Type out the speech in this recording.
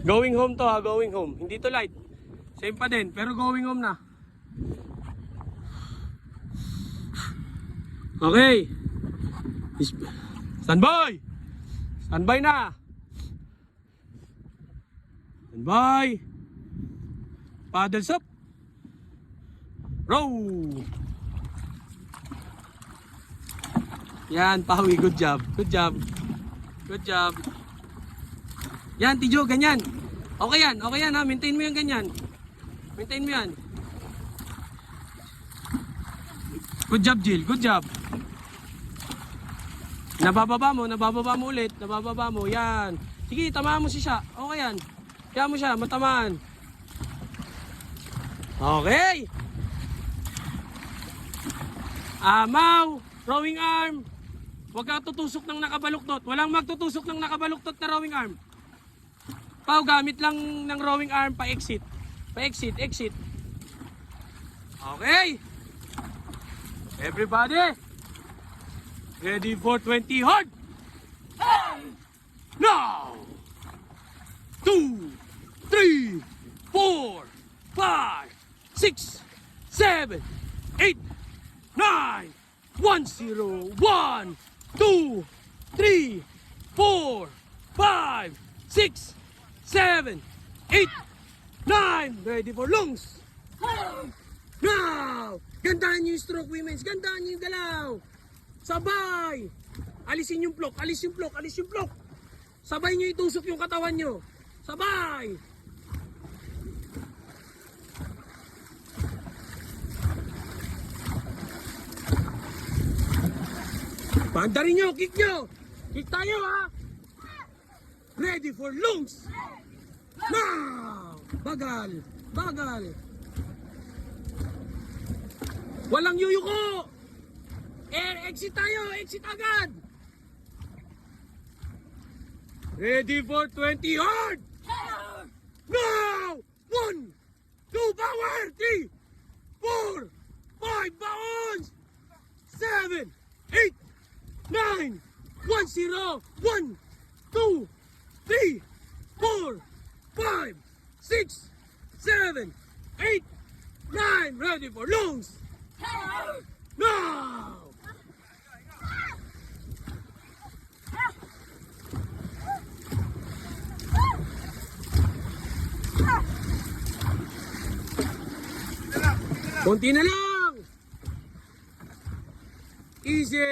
Going home to ha, going home. Hindi to light. Same pa din, pero going home na. Okay. Standby! Standby na! Standby! Paddles up! Row! Yan, Pawi, good job. Good job. Good job. Yan, Tijo, ganyan. Okay yan ha. Maintain mo yung ganyan. Maintain mo yan. Good job, Jill. Good job. Nabababa mo ulit. Nabababa mo, yan. Sige, tamaan mo siya. Okay yan. Kaya mo siya, matamaan. Okay. Amaw, rowing arm. Huwag ka tutusok ng nakabaluktot. Walang magtutusok ng nakabaluktot na rowing arm. Pao, gamit lang ng rowing arm pa-exit. Pa-exit, exit. Okay. Everybody. Ready for 20 hard. Now. 2, 3, 4, 5, 6, 7, 8, 9, 1, 0, 1, 2, 3, 4, 5, 6, 7, 8, 9. Ready for lungs. Now! Gandahan nyo yung stroke, women's. Gandahan nyo yung galaw. Sabay! Alisin yung block, alis yung block, alis yung block. Sabay nyo itusok yung katawan nyo. Sabay! Pandarin nyo, kick nyo. Kick tayo ha. Ready for lungs. Now! Bagal, bagal. Walang yuyuko. Exit tayo, exit agad. Ready for 20 hard. Now! 1, 2, power. 3, 4, 5, bounce. 7, 8, 9, 1, 0, 1, 2, 3, 4, 5, 6, 7, 8, 9. Ready for lungs. Now! Konti na lang. Easy.